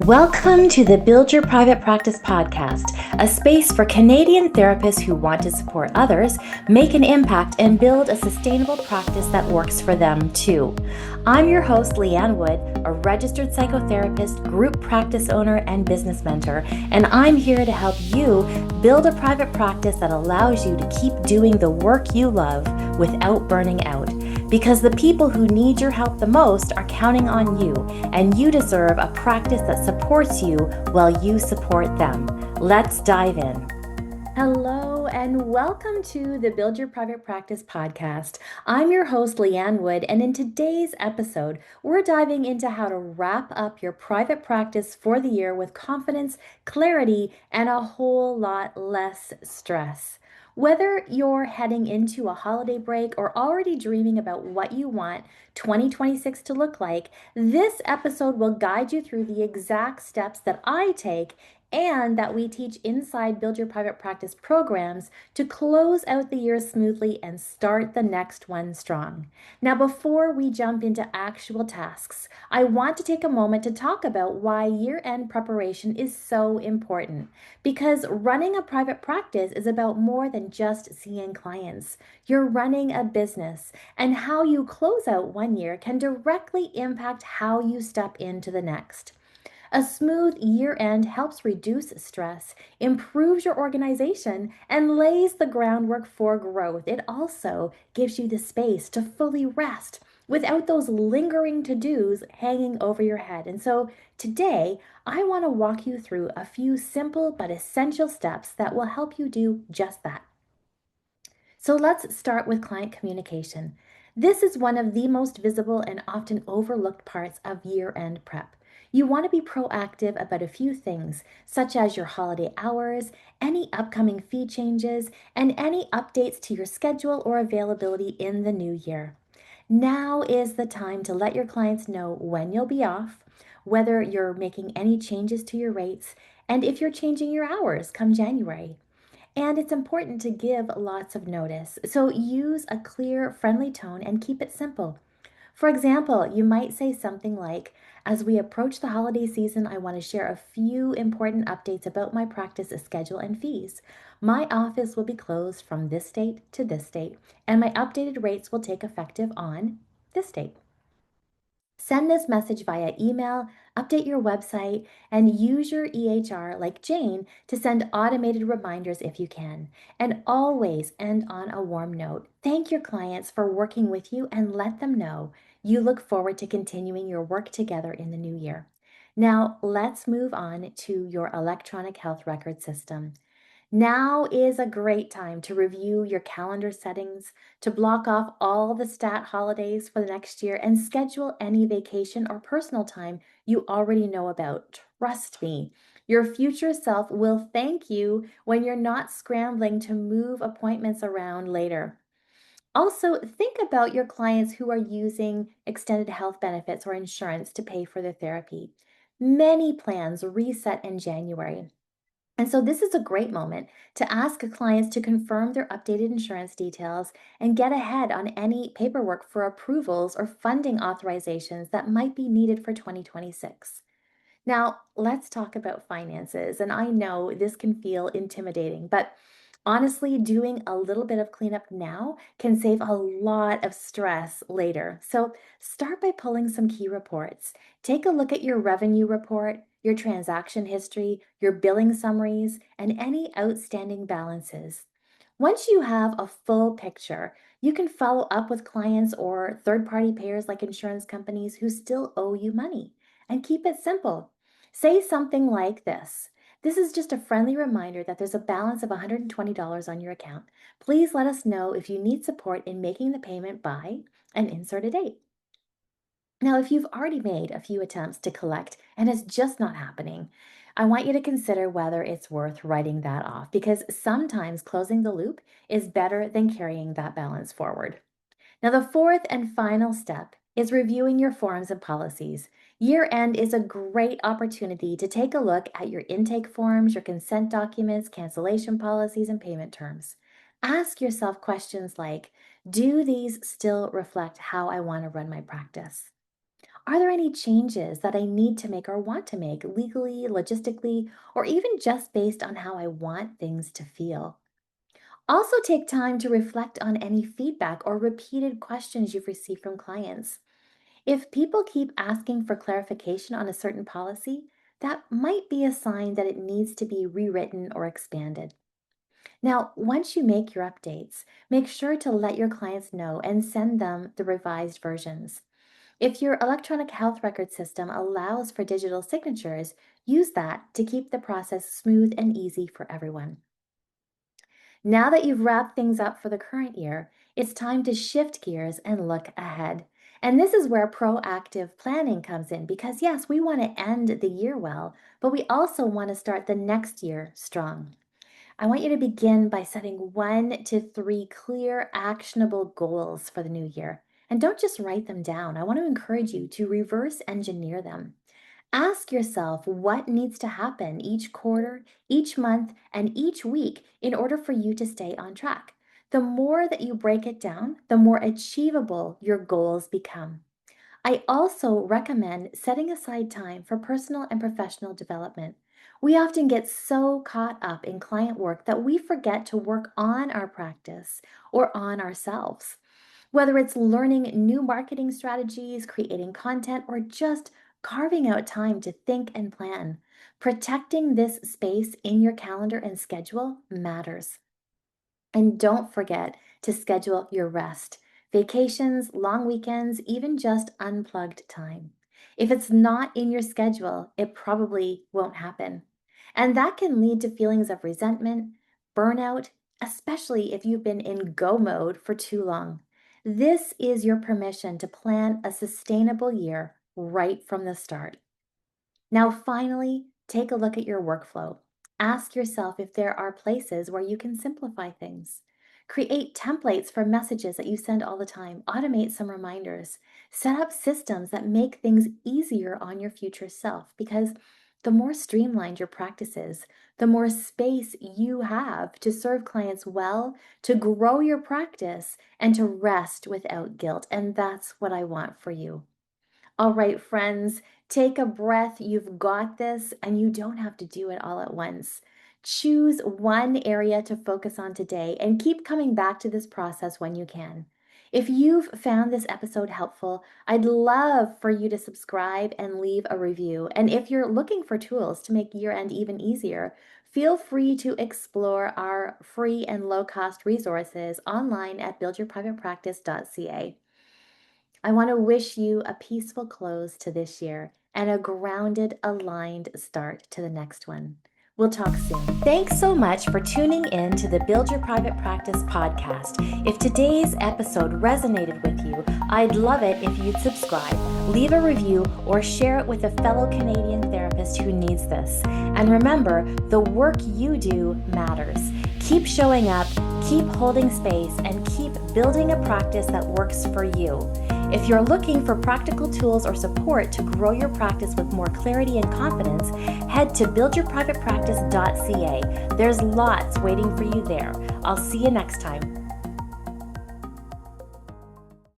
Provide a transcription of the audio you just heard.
Welcome to the Build Your Private Practice podcast, a space for Canadian therapists who want to support others, make an impact, and build a sustainable practice that works for them too. I'm your host, Leanne Wood, a registered psychotherapist, group practice owner, and business mentor, and I'm here to help you build a private practice that allows you to keep doing the work you love without burning out. Because the people who need your help the most are counting on you, and you deserve a practice that supports you while you support them. Let's dive in. Hello, and welcome to the Build Your Private Practice podcast. I'm your host, Leanne Wood, and in today's episode, we're diving into how to wrap up your private practice for the year with confidence, clarity, and a whole lot less stress. Whether you're heading into a holiday break or already dreaming about what you want 2026 to look like, this episode will guide you through the exact steps that I take and that we teach inside Build Your Private Practice programs to close out the year smoothly and start the next one strong. Now, before we jump into actual tasks, I want to take a moment to talk about why year-end preparation is so important. Because running a private practice is about more than just seeing clients. You're running a business, and how you close out one year can directly impact how you step into the next. A smooth year end helps reduce stress, improves your organization, and lays the groundwork for growth. It also gives you the space to fully rest without those lingering to-dos hanging over your head. And so today, I want to walk you through a few simple but essential steps that will help you do just that. So let's start with client communication. This is one of the most visible and often overlooked parts of year-end prep. You want to be proactive about a few things, such as your holiday hours, any upcoming fee changes, and any updates to your schedule or availability in the new year. Now is the time to let your clients know when you'll be off, whether you're making any changes to your rates, and if you're changing your hours come January. And it's important to give lots of notice. So use a clear, friendly tone and keep it simple. For example, you might say something like, as we approach the holiday season, I want to share a few important updates about my practice schedule and fees. My office will be closed from this date to this date, and my updated rates will take effective on this date. Send this message via email, update your website, and use your EHR like Jane to send automated reminders if you can. And always end on a warm note. Thank your clients for working with you and let them know you look forward to continuing your work together in the new year. Now, let's move on to your electronic health record system. Now is a great time to review your calendar settings, to block off all the stat holidays for the next year, and schedule any vacation or personal time you already know about. Trust me, your future self will thank you when you're not scrambling to move appointments around later. Also, think about your clients who are using extended health benefits or insurance to pay for their therapy. Many plans reset in January. And so this is a great moment to ask clients to confirm their updated insurance details and get ahead on any paperwork for approvals or funding authorizations that might be needed for 2026. Now, let's talk about finances. And I know this can feel intimidating, but honestly, doing a little bit of cleanup now can save a lot of stress later. So start by pulling some key reports. Take a look at your revenue report, your transaction history, your billing summaries, and any outstanding balances. Once you have a full picture, you can follow up with clients or third-party payers like insurance companies who still owe you money. And keep it simple. Say something like this. This is just a friendly reminder that there's a balance of $120 on your account. Please let us know if you need support in making the payment by and insert a date. Now, if you've already made a few attempts to collect and it's just not happening, I want you to consider whether it's worth writing that off because sometimes closing the loop is better than carrying that balance forward. Now, the fourth and final step is reviewing your forms and policies. Year end is a great opportunity to take a look at your intake forms, your consent documents, cancellation policies, and payment terms. Ask yourself questions like, do these still reflect how I want to run my practice? Are there any changes that I need to make or want to make legally, logistically, or even just based on how I want things to feel? Also, take time to reflect on any feedback or repeated questions you've received from clients. If people keep asking for clarification on a certain policy, that might be a sign that it needs to be rewritten or expanded. Now, once you make your updates, make sure to let your clients know and send them the revised versions. If your electronic health record system allows for digital signatures, use that to keep the process smooth and easy for everyone. Now that you've wrapped things up for the current year, it's time to shift gears and look ahead. And this is where proactive planning comes in because, yes, we want to end the year well, but we also want to start the next year strong. I want you to begin by setting 1 to 3 clear, actionable goals for the new year. And don't just write them down. I want to encourage you to reverse engineer them. Ask yourself what needs to happen each quarter, each month, and each week in order for you to stay on track. The more that you break it down, the more achievable your goals become. I also recommend setting aside time for personal and professional development. We often get so caught up in client work that we forget to work on our practice or on ourselves. Whether it's learning new marketing strategies, creating content, or just carving out time to think and plan, protecting this space in your calendar and schedule matters. And don't forget to schedule your rest, vacations, long weekends, even just unplugged time. If it's not in your schedule, it probably won't happen. And that can lead to feelings of resentment, burnout, especially if you've been in go mode for too long. This is your permission to plan a sustainable year right from the start. Now, finally, take a look at your workflow. Ask yourself if there are places where you can simplify things. Create templates for messages that you send all the time. Automate some reminders. Set up systems that make things easier on your future self because the more streamlined your practice is, the more space you have to serve clients well, to grow your practice, and to rest without guilt. And that's what I want for you. All right, friends, take a breath. You've got this, and you don't have to do it all at once. Choose one area to focus on today and keep coming back to this process when you can. If you've found this episode helpful, I'd love for you to subscribe and leave a review. And if you're looking for tools to make year end even easier, feel free to explore our free and low cost resources online at buildyourprivatepractice.ca. I want to wish you a peaceful close to this year and a grounded, aligned start to the next one. We'll talk soon. Thanks so much for tuning in to the Build Your Private Practice podcast. If today's episode resonated with you, I'd love it if you'd subscribe, leave a review, or share it with a fellow Canadian therapist who needs this. And remember, the work you do matters. Keep showing up, keep holding space, and keep building a practice that works for you. If you're looking for practical tools or support to grow your practice with more clarity and confidence, head to buildyourprivatepractice.ca. There's lots waiting for you there. I'll see you next time.